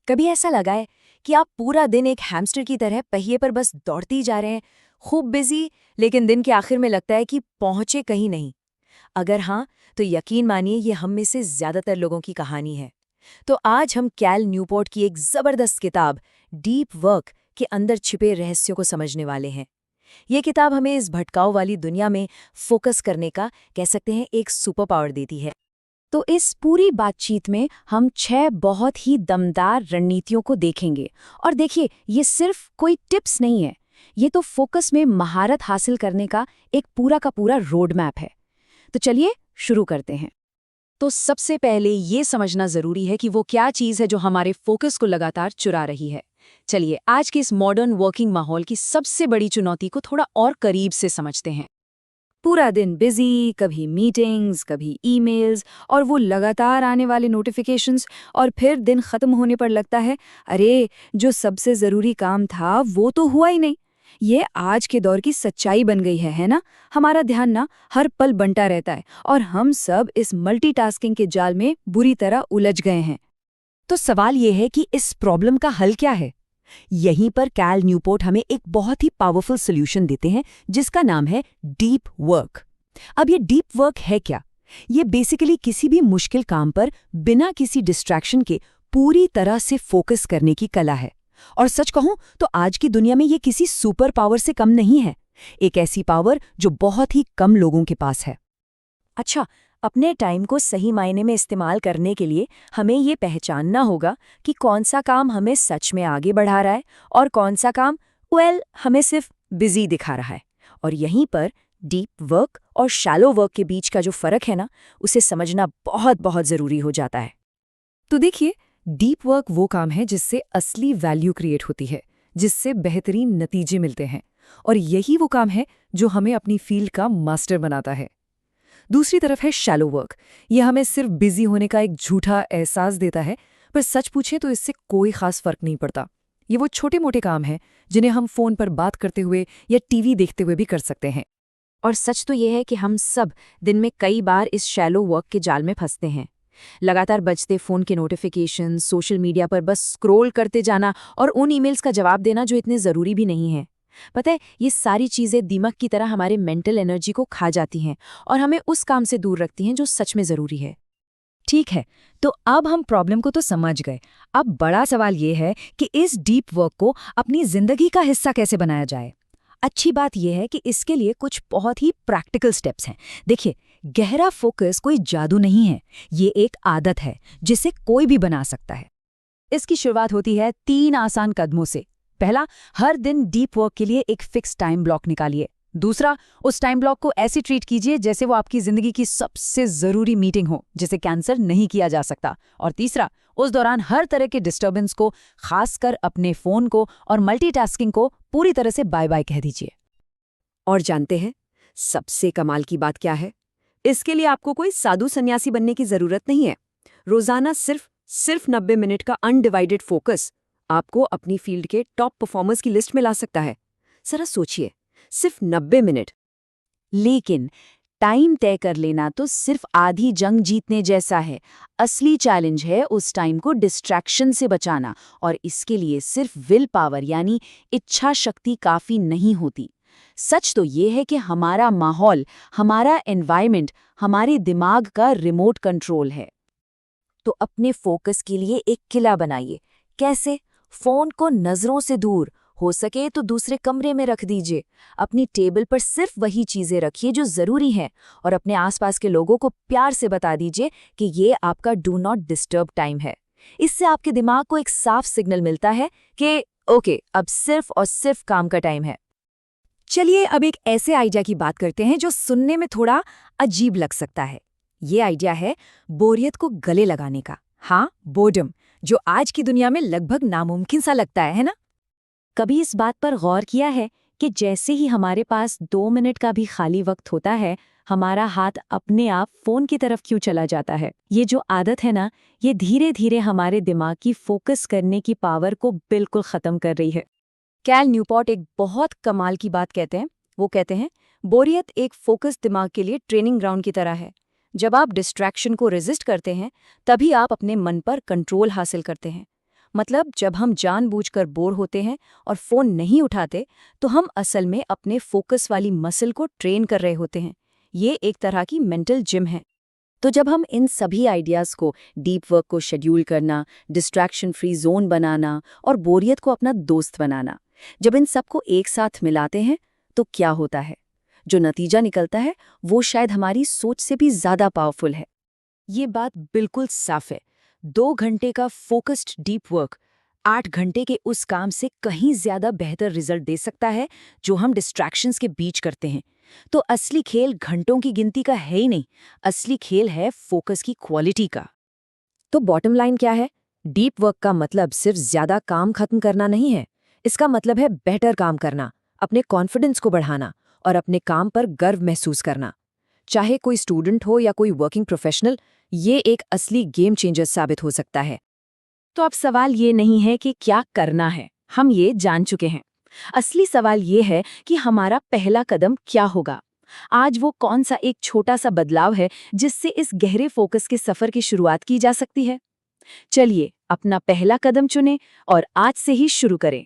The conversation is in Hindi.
कभी ऐसा लगा है कि आप पूरा दिन एक हैमस्टर की तरह पहिए पर बस दौड़ते ही जा रहे हैं, खूब बिजी, लेकिन दिन के आखिर में लगता है कि पहुंचे कहीं नहीं। अगर हाँ, तो यकीन मानिए ये हम में से ज्यादातर लोगों की कहानी है। तो आज हम कैल न्यूपोर्ट की एक जबरदस्त किताब डीप वर्क के अंदर छिपे रहस्यों को समझने वाले हैं। ये किताब हमें इस भटकाव वाली दुनिया में फोकस करने का, कह सकते हैं, एक सुपर पावर देती है। तो इस पूरी बातचीत में हम 6 बहुत ही दमदार रणनीतियों को देखेंगे। और देखिए, ये सिर्फ कोई टिप्स नहीं है, ये तो फोकस में महारत हासिल करने का एक पूरा का पूरा रोड मैप है। तो चलिए शुरू करते हैं। तो सबसे पहले ये समझना जरूरी है कि वो क्या चीज़ है जो हमारे फोकस को लगातार चुरा रही है। चलिए आज के इस मॉडर्न वर्किंग माहौल की सबसे बड़ी चुनौती को थोड़ा और करीब से समझते हैं। पूरा दिन बिजी, कभी मीटिंग्स, कभी ईमेल्स और वो लगातार आने वाले नोटिफिकेशंस, और फिर दिन खत्म होने पर लगता है अरे, जो सबसे ज़रूरी काम था वो तो हुआ ही नहीं। ये आज के दौर की सच्चाई बन गई है ना। हमारा ध्यान ना हर पल बंटा रहता है और हम सब इस मल्टीटास्किंग के जाल में बुरी तरह उलझ गए हैं। तो सवाल ये है कि इस प्रॉब्लम का हल क्या है। यहीं पर कैल न्यूपोर्ट हमें एक बहुत ही पावरफुल सॉल्यूशन देते हैं जिसका नाम है डीप वर्क। अब ये डीप वर्क है क्या? ये बेसिकली किसी भी मुश्किल काम पर बिना किसी डिस्ट्रैक्शन के पूरी तरह से फोकस करने की कला है। और सच कहूं तो आज की दुनिया में ये किसी सुपर पावर से कम नहीं है, एक ऐसी पावर जो बहुत ही कम लोगों के पास है। अच्छा, अपने टाइम को सही मायने में इस्तेमाल करने के लिए हमें ये पहचानना होगा कि कौन सा काम हमें सच में आगे बढ़ा रहा है और कौन सा काम हमें सिर्फ बिजी दिखा रहा है। और यहीं पर डीप वर्क और शैलो वर्क के बीच का जो फर्क है ना, उसे समझना बहुत बहुत ज़रूरी हो जाता है। तो देखिए, डीप वर्क वो काम है जिससे असली वैल्यू क्रिएट होती है, जिससे बेहतरीन नतीजे मिलते हैं, और यही वो काम है जो हमें अपनी फील्ड का मास्टर बनाता है। दूसरी तरफ है शैलो वर्क। ये हमें सिर्फ बिजी होने का एक झूठा एहसास देता है, पर सच पूछें तो इससे कोई खास फर्क नहीं पड़ता। ये वो छोटे मोटे काम हैं जिन्हें हम फोन पर बात करते हुए या टीवी देखते हुए भी कर सकते हैं। और सच तो ये है कि हम सब दिन में कई बार इस शैलो वर्क के जाल में फंसते हैं। लगातार बजते फोन के नोटिफिकेशन, सोशल मीडिया पर बस स्क्रॉल करते जाना और उन ईमेल्स का जवाब देना जो इतने ज़रूरी भी नहीं है। पता है, ये सारी चीज़ें दीमक की तरह हमारे मेंटल एनर्जी को खा जाती हैं और हमें उस काम से दूर रखती हैं जो सच में ज़रूरी है। ठीक है, तो अब हम प्रॉब्लम को तो समझ गए। अब बड़ा सवाल ये है कि इस डीप वर्क को अपनी ज़िंदगी का हिस्सा कैसे बनाया जाए। अच्छी बात यह है कि इसके लिए कुछ बहुत ही प्रैक्टिकल स्टेप्स हैं। देखिए, गहरा फोकस कोई जादू नहीं है, ये एक आदत है जिसे कोई भी बना सकता है। इसकी शुरुआत होती है 3 आसान कदमों से। पहला, हर दिन डीप वर्क के लिए एक फिक्स टाइम ब्लॉक निकालिए। दूसरा, उस टाइम ब्लॉक को ऐसे ट्रीट कीजिए जैसे वो आपकी जिंदगी की सबसे जरूरी मीटिंग हो, जिसे कैंसिल नहीं किया जा सकता। और तीसरा, उस दौरान हर तरह के डिस्टर्बेंस को, खासकर अपने फोन को और मल्टीटास्किंग को, पूरी तरह से बाय बाय कह दीजिए। और जानते हैं सबसे कमाल की बात क्या है? इसके लिए आपको कोई साधु सन्यासी बनने की जरूरत नहीं है। रोजाना सिर्फ 90 मिनट का अनडिवाइडेड फोकस आपको अपनी फील्ड के टॉप परफॉर्मर्स की लिस्ट में ला सकता है। जरा सोचिए, सिर्फ 90 मिनट। लेकिन टाइम तय कर लेना तो सिर्फ आधी जंग जीतने जैसा है। असली चैलेंज है उस टाइम को डिस्ट्रैक्शन से बचाना, और इसके लिए सिर्फ विल पावर यानी इच्छा शक्ति काफी नहीं होती। सच तो ये है कि हमारा माहौल, हमारा एनवायरनमेंट, हमारे दिमाग का रिमोट कंट्रोल है। तो अपने फोकस के लिए एक किला बनाइए। कैसे? फोन को नजरों से दूर, हो सके तो दूसरे कमरे में रख दीजिए। अपनी टेबल पर सिर्फ वही चीजें रखिए जो जरूरी हैं, और अपने आसपास के लोगों को प्यार से बता दीजिए कि ये आपका डू नॉट डिस्टर्ब टाइम है। इससे आपके दिमाग को एक साफ सिग्नल मिलता है कि ओके, अब सिर्फ और सिर्फ काम का टाइम है। चलिए अब एक ऐसे आइडिया की बात करते हैं जो सुनने में थोड़ा अजीब लग सकता है। ये आइडिया है बोरियत को गले लगाने का। हाँ, बोर्डम, जो आज की दुनिया में लगभग नामुमकिन सा लगता है ना? कभी इस बात पर गौर किया है कि जैसे ही हमारे पास 2 मिनट का भी खाली वक्त होता है, हमारा हाथ अपने आप फोन की तरफ क्यों चला जाता है? ये जो आदत है ना, ये धीरे धीरे हमारे दिमाग की फोकस करने की पावर को बिल्कुल खत्म कर रही है। कैल न्यूपोर्ट एक बहुत कमाल की बात कहते हैं। वो कहते हैं, बोरियत एक फोकस दिमाग के लिए ट्रेनिंग ग्राउंड की तरह है। जब आप डिस्ट्रैक्शन को रेजिस्ट करते हैं, तभी आप अपने मन पर कंट्रोल हासिल करते हैं। मतलब जब हम जानबूझकर बोर होते हैं और फोन नहीं उठाते तो हम असल में अपने फोकस वाली मसल को ट्रेन कर रहे होते हैं। ये एक तरह की मेंटल जिम है। तो जब हम इन सभी आइडियाज़ को, डीप वर्क को शेड्यूल करना, डिस्ट्रैक्शन फ्री जोन बनाना और बोरियत को अपना दोस्त बनाना, जब इन सबको एक साथ मिलाते हैं तो क्या होता है? जो नतीजा निकलता है वो शायद हमारी सोच से भी ज़्यादा पावरफुल है। ये बात बिल्कुल साफ है। 2 घंटे का फोकस्ड डीप वर्क 8 घंटे के उस काम से कहीं ज्यादा बेहतर रिजल्ट दे सकता है जो हम डिस्ट्रैक्शंस के बीच करते हैं। तो असली खेल घंटों की गिनती का है ही नहीं, असली खेल है फोकस की क्वालिटी का। तो बॉटम लाइन क्या है? डीप वर्क का मतलब सिर्फ ज्यादा काम खत्म करना नहीं है। इसका मतलब है बेहतर काम करना, अपने कॉन्फिडेंस को बढ़ाना और अपने काम पर गर्व महसूस करना। चाहे कोई स्टूडेंट हो या कोई वर्किंग प्रोफेशनल, ये एक असली गेम चेंजर साबित हो सकता है। तो अब सवाल ये नहीं है कि क्या करना है, हम ये जान चुके हैं। असली सवाल ये है कि हमारा पहला कदम क्या होगा। आज वो कौन सा एक छोटा सा बदलाव है जिससे इस गहरे फोकस के सफर की शुरुआत की जा सकती है? चलिए अपना पहला कदम चुनें और आज से ही शुरू करें।